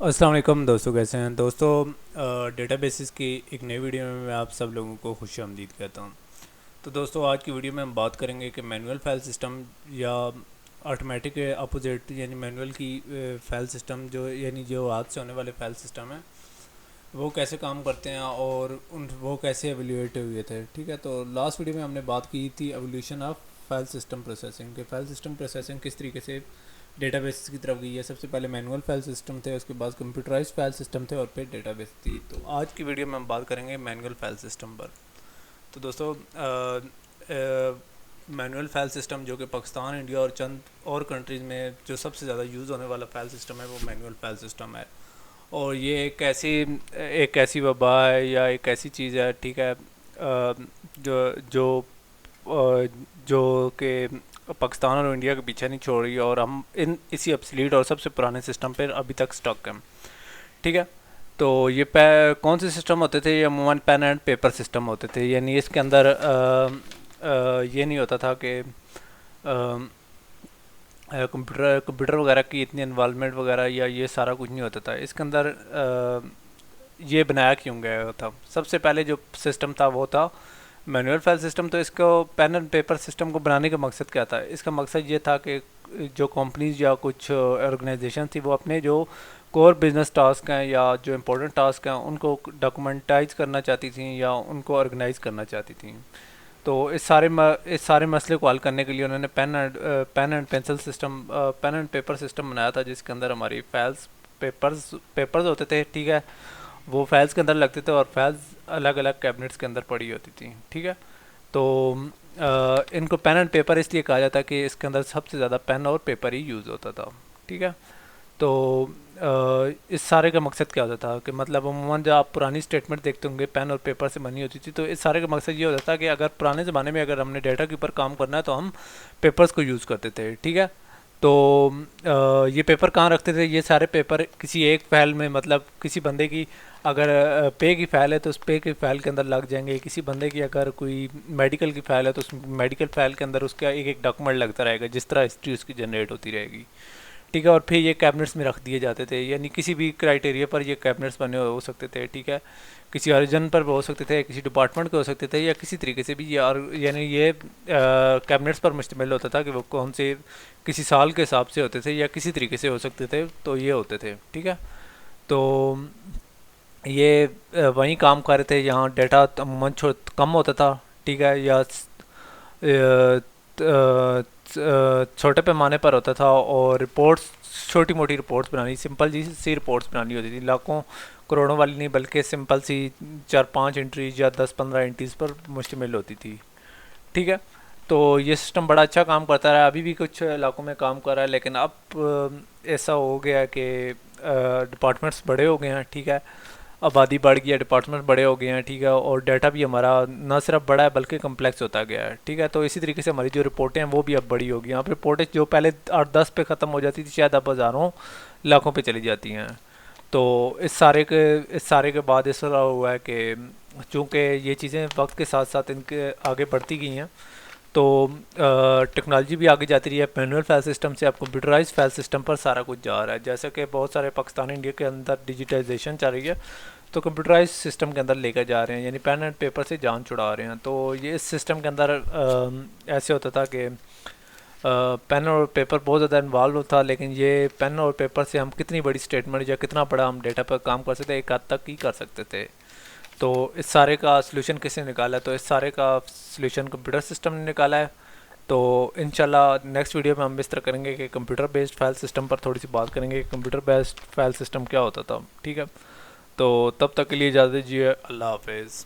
السلام علیکم دوستوں، کیسے ہیں دوستوں؟ ڈیٹا بیسز کی ایک نئی ویڈیو میں آپ سب لوگوں کو خوش آمدید کہتا ہوں۔ تو دوستوں، آج کی ویڈیو میں ہم بات کریں گے کہ مینول فائل سسٹم یا آٹومیٹک کے اپوزٹ یعنی مینول کی فائل سسٹم جو ہاتھ سے ہونے والے فائل سسٹم ہیں وہ کیسے کام کرتے ہیں اور وہ کیسے ایویلیویٹ ہوئے تھے۔ ٹھیک ہے، تو لاسٹ ویڈیو میں ہم نے بات کی تھی evolution of file system processing کہ فائل سسٹم پروسیسنگ کس طریقے سے ڈیٹا بیس کی طرف گئی ہے۔ سب سے پہلے مینول فائل سسٹم تھے، اس کے بعد کمپیوٹرائز فائل سسٹم تھے اور پھر ڈیٹا بیس تھی۔ تو آج کی ویڈیو میں ہم بات کریں گے مینول فائل سسٹم پر۔ تو دوستوں، مینول فائل سسٹم جو کہ پاکستان، انڈیا اور چند اور کنٹریز میں جو سب سے زیادہ یوز ہونے والا فائل سسٹم ہے وہ مینول فائل سسٹم ہے، اور یہ ایک ایسی وبا ہے یا ایک ایسی چیز ہے، ٹھیک ہے، جو جو جو کہ پاکستان اور انڈیا کے پیچھے نہیں چھوڑ رہی، اور ہم اسی اپسلیٹ اور سب سے پرانے سسٹم پہ ابھی تک سٹک ہیں۔ ٹھیک ہے، تو یہ کون سے سسٹم ہوتے تھے؟ یہ عموماً پین اینڈ پیپر سسٹم ہوتے تھے، یعنی اس کے اندر یہ نہیں ہوتا تھا کہ کمپیوٹر وغیرہ کی اتنی انوالومنٹ وغیرہ یا یہ سارا کچھ نہیں ہوتا تھا اس کے اندر۔ یہ بنایا کیوں گیا تھا؟ سب سے پہلے جو سسٹم تھا وہ تھا مینول فائل سسٹم۔ تو اس کو پین اینڈ پیپر سسٹم کو بنانے کا مقصد کیا تھا؟ اس کا مقصد یہ تھا کہ جو کمپنیز یا کچھ آرگنائزیشن تھی وہ اپنے جو کور بزنس ٹاسک ہیں یا جو امپورٹنٹ ٹاسک ہیں ان کو ڈاکومنٹائز کرنا چاہتی تھیں یا ان کو آرگنائز کرنا چاہتی تھیں۔ تو اس سارے مسئلے کو حل کرنے کے لیے انہوں نے pen and pencil system, pen and paper system بنایا تھا، جس کے اندر ہماری پیپرز ہوتے تھے، ٹھیک ہے، وہ فائلز کے اندر لگتے تھے اور فائلز الگ الگ کیبنٹس کے اندر پڑی ہوتی تھیں۔ ٹھیک ہے، تو ان کو پین اینڈ پیپر اس لیے کہا جاتا ہے کہ اس کے اندر سب سے زیادہ پین اور پیپر ہی یوز ہوتا تھا۔ ٹھیک ہے، تو اس سارے کا مقصد کیا ہوتا تھا کہ مطلب عموماً جب آپ پرانی اسٹیٹمنٹ دیکھتے ہوں گے پین اور پیپر سے بنی ہوتی تھی، تو اس سارے کا مقصد یہ ہوتا تھا کہ اگر پرانے زمانے میں اگر ہم نے ڈیٹا کے اوپر کام کرنا ہے تو ہم پیپرز کو یوز کرتے تھے۔ ٹھیک ہے، تو یہ پیپر کہاں رکھتے تھے؟ یہ سارے پیپر کسی ایک فائل میں، مطلب کسی بندے کی اگر پے کی فائل ہے تو اس پے کی فائل کے اندر لگ جائیں گے، کسی بندے کی اگر کوئی میڈیکل کی فائل ہے تو اس میڈیکل فائل کے اندر اس کا ایک ایک ڈاکومنٹ لگتا رہے گا، جس طرح ہسٹری اس کی جنریٹ ہوتی رہے گی۔ ٹھیک ہے، اور پھر یہ کیبنٹس میں رکھ دیے جاتے تھے، یعنی کسی بھی کرائٹیریا پر یہ کیبنٹس بنے ہو سکتے تھے۔ ٹھیک ہے، کسی آریجن پر ہو سکتے تھے، کسی ڈپارٹمنٹ کے ہو سکتے تھے، یا کسی طریقے سے بھی یعنی یہ کیبنٹس پر مشتمل ہوتا تھا کہ وہ کون سے کسی سال کے حساب سے ہوتے تھے یا کسی طریقے سے ہو سکتے تھے، تو یہ ہوتے تھے۔ ٹھیک ہے، تو یہ وہیں کام کر رہے تھے، یہاں ڈیٹا عموماً کم ہوتا تھا، ٹھیک ہے، یا چھوٹے پیمانے پر ہوتا تھا، اور رپورٹس چھوٹی موٹی رپورٹس بنانی، سمپل جی سی رپورٹس بنانی ہوتی تھی، لاکھوں کروڑوں والی نہیں بلکہ سمپل سی 4-5 انٹریز یا 10-15 انٹریز پر مشتمل ہوتی تھی۔ ٹھیک ہے، تو یہ سسٹم بڑا اچھا کام کرتا رہا، ابھی بھی کچھ علاقوں میں کام کر رہا ہے، لیکن اب ایسا ہو گیا کہ ڈپارٹمنٹس بڑے ہو گئے ہیں، ٹھیک ہے، آبادی بڑھ گئی ہے، ڈپارٹمنٹ بڑے ہو گئے ہیں، ٹھیک ہے، اور ڈیٹا بھی ہمارا نہ صرف بڑا ہے بلکہ کمپلیکس ہوتا گیا ہے۔ ٹھیک ہے، تو اسی طریقے سے ہماری جو رپورٹیں ہیں وہ بھی اب بڑی ہو گئی ہیں، اب رپورٹیں جو پہلے 8-10 پہ ختم ہو جاتی تھی شاید اب ہزاروں لاکھوں پہ چلی جاتی ہیں۔ تو اس سارے کے بعد اس طرح ہوا ہے کہ چونکہ یہ چیزیں وقت کے ساتھ ساتھ ان کے آگے بڑھتی گئی ہیں، تو ٹیکنالوجی بھی آگے جاتی رہی ہے، مینول فائل سسٹم سے اب کمپیوٹرائز فائل سسٹم پر سارا کچھ جا رہا ہے، جیسا کہ بہت سارے پاکستان انڈیا کے اندر ڈیجیٹائزیشن چل رہی ہے، تو کمپیوٹرائز سسٹم کے اندر لے کر جا رہے ہیں، یعنی پین اینڈ پیپر سے جان چھڑا رہے ہیں۔ تو یہ اس سسٹم کے اندر ایسے ہوتا تھا کہ پین اور پیپر بہت زیادہ انوالو تھا، لیکن یہ پین اور پیپر سے ہم کتنی بڑی اسٹیٹمنٹ یا کتنا بڑا ہم ڈیٹا پر کام کر سکتے ایک حد تک ہی کر سکتے تھے۔ تو اس سارے کا سلوشن کس نے نکالا ہے؟ تو اس سارے کا سلوشن کمپیوٹر سسٹم نے نکالا ہے۔ تو انشاءاللہ نیکسٹ ویڈیو میں ہم اس طرح کریں گے کہ کمپیوٹر بیسڈ فائل سسٹم پر تھوڑی سی بات کریں گے کہ کمپیوٹر بیسڈ فائل سسٹم کیا ہوتا تھا۔ ٹھیک ہے، تو تب تک کے لیے اجازت دیجیے، اللہ حافظ۔